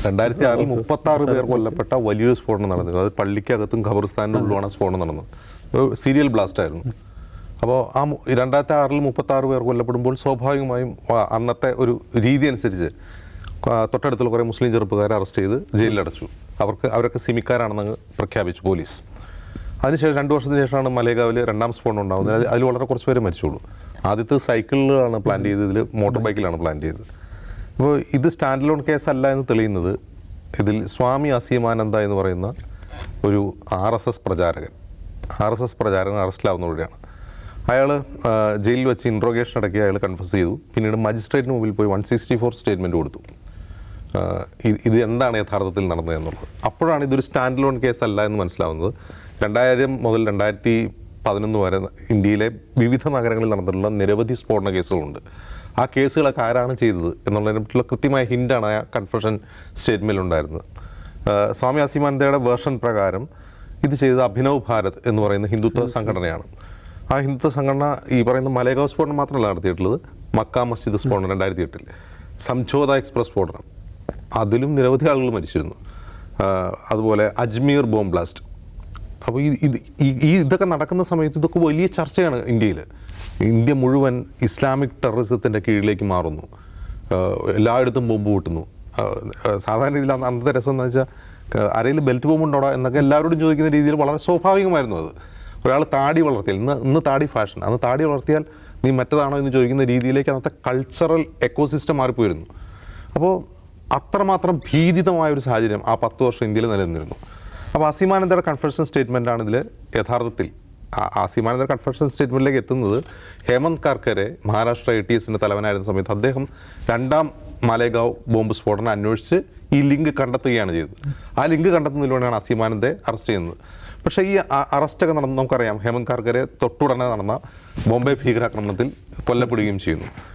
2006 36 പേർ കൊല്ലപ്പെട്ട വലിയൊരു സ്ഫോടനം നടന്നത്. അത് പള്ളിക്കകത്തും ഖബർസ്ഥാനിൻ്റെ ഉള്ളിലാണ് സ്ഫോടനം നടന്നത്. സീരിയൽ ബ്ലാസ്റ്റ് ആയിരുന്നു. അപ്പോൾ 2006 36 പേർ കൊല്ലപ്പെടുമ്പോൾ സ്വാഭാവികമായും അന്നത്തെ ഒരു രീതി അനുസരിച്ച് തൊട്ടടുത്തുള്ള കുറേ മുസ്ലിം ചെറുപ്പക്കാരെ അറസ്റ്റ് ചെയ്ത് ജയിലിലടച്ചു. അവരൊക്കെ സിമിക്കാരാണെന്ന് പ്രഖ്യാപിച്ചു പോലീസ്. അതിനുശേഷം 2 വർഷത്തിന് ശേഷമാണ് മലേഗാവിൽ രണ്ടാം സ്ഫോടനം ഉണ്ടാകുന്നത്. അതിൽ വളരെ കുറച്ച് പേരെ മരിച്ചുള്ളൂ. ആദ്യത്തെ സൈക്കിളിലാണ് പ്ലാൻ ചെയ്തത്, ഇതിൽ മോട്ടോർ ബൈക്കിലാണ് പ്ലാൻ ചെയ്തത്. അപ്പോൾ ഇത് സ്റ്റാൻഡ് ലോൺ കേസല്ല എന്ന് തെളിയുന്നത് ഇതിൽ സ്വാമി അസീമാനന്ദ എന്ന് പറയുന്ന ഒരു RSS പ്രചാരകൻ അറസ്റ്റിലാവുന്നതോടെയാണ്. അയാൾ ജയിലിൽ വെച്ച് ഇൻട്രോഗേഷൻ ഇടയ്ക്ക് അയാൾ കൺഫസ് ചെയ്തു. പിന്നീട് മജിസ്ട്രേറ്റിന് മുമ്പിൽ പോയി 164 സ്റ്റേറ്റ്മെൻറ്റ് കൊടുത്തു. ഇത് എന്താണ് യഥാർത്ഥത്തിൽ നടന്നതെന്നുള്ളത്. അപ്പോഴാണ് ഇതൊരു സ്റ്റാൻഡ് ലോൺ കേസല്ല എന്ന് മനസ്സിലാവുന്നത്. 2000 മുതൽ 2011 വരെ ഇന്ത്യയിലെ വിവിധ നഗരങ്ങളിൽ നടന്നിട്ടുള്ള നിരവധി സ്ഫോടന കേസുകളുണ്ട്. ആ കേസുകളൊക്കെ ആരാണ് ചെയ്തത് എന്നുള്ളതിനെ പറ്റിയുള്ള കൃത്യമായ ഹിൻ്റാണ് ആ കൺഫഷൻ സ്റ്റേറ്റ്മെൻറ്റിലുണ്ടായിരുന്നത്. സ്വാമി അസീമാനന്ദയുടെ വേർഷൻ പ്രകാരം ഇത് ചെയ്തത് അഭിനവ് ഭാരത് എന്ന് പറയുന്ന ഹിന്ദുത്വ സംഘടനയാണ്. ആ ഹിന്ദുത്വ സംഘടന ഈ പറയുന്ന മലേഗാവ് സ്ഫോടനം മാത്രമല്ല നടത്തിയിട്ടുള്ളത്, മക്ക മസ്ജിദ് സ്ഫോടനം 2008, സംഝോത എക്സ്പ്രസ് സ്ഫോടനം, അതിലും നിരവധി ആളുകൾ മരിച്ചിരുന്നു. അതുപോലെ അജ്മീർ ബോംബ് ബ്ലാസ്റ്റ്. അപ്പോൾ ഇതൊക്കെ നടക്കുന്ന സമയത്ത് ഇതൊക്കെ വലിയ ചർച്ചയാണ് ഇന്ത്യയിൽ. ഇന്ത്യ മുഴുവൻ ഇസ്ലാമിക് ടെററിസത്തിൻ്റെ കീഴിലേക്ക് മാറുന്നു. എല്ലായിടത്തും ബോംബ് പൊട്ടുന്നു. സാധാരണ രീതിയിൽ അന്നത്തെ രസം എന്ന് വെച്ചാൽ അരയിൽ ബെൽറ്റ് ബോംബ് ഉണ്ടോടാ എന്നൊക്കെ എല്ലാവരോടും ചോദിക്കുന്ന രീതിയിൽ വളരെ സ്വാഭാവികമായിരുന്നു അത്. ഒരാൾ താടി വളർത്തിയാൽ ഇന്ന് താടി ഫാഷൻ, അന്ന് താടി വളർത്തിയാൽ നീ മറ്റതാണോ എന്ന് ചോദിക്കുന്ന രീതിയിലേക്ക് അന്നത്തെ കൾച്ചറൽ എക്കോസിസ്റ്റം മാറിപ്പോയിരുന്നു. അപ്പോൾ അത്രമാത്രം ഭീതിതമായൊരു സാഹചര്യം ആ 10 വർഷം ഇന്ത്യയിൽ നിലനിന്നിരുന്നു. അപ്പോൾ അസീമാനന്ദയുടെ കൺഫെഷൻ സ്റ്റേറ്റ്മെൻറ്റാണ് ഇതിൽ യഥാർത്ഥത്തിൽ. അസീമാനന്ദയുടെ കൺഫെഷൻ സ്റ്റേറ്റ്മെൻറ്റിലേക്ക് എത്തുന്നത് ഹേമന്ത് കർക്കരെ മഹാരാഷ്ട്ര ATSൻ്റെ തലവനായിരുന്ന സമയത്ത് അദ്ദേഹം രണ്ടാം മാലേഗാവ് ബോംബ് സ്ഫോടനം അന്വേഷിച്ച് ഈ ലിങ്ക് കണ്ടെത്തുകയാണ് ചെയ്തത്. ആ ലിങ്ക് കണ്ടെത്തുന്നതിലൂടെയാണ് അസീമാനന്ദയെ അറസ്റ്റ് ചെയ്യുന്നത്. പക്ഷേ ഈ അറസ്റ്റൊക്കെ നടന്ന് നമുക്കറിയാം, ഹേമന്ത് കർക്കരെ തൊട്ടുടനെ നടന്ന ബോംബെ ഭീകരാക്രമണത്തിൽ കൊല്ലപ്പെടുകയും ചെയ്യുന്നു.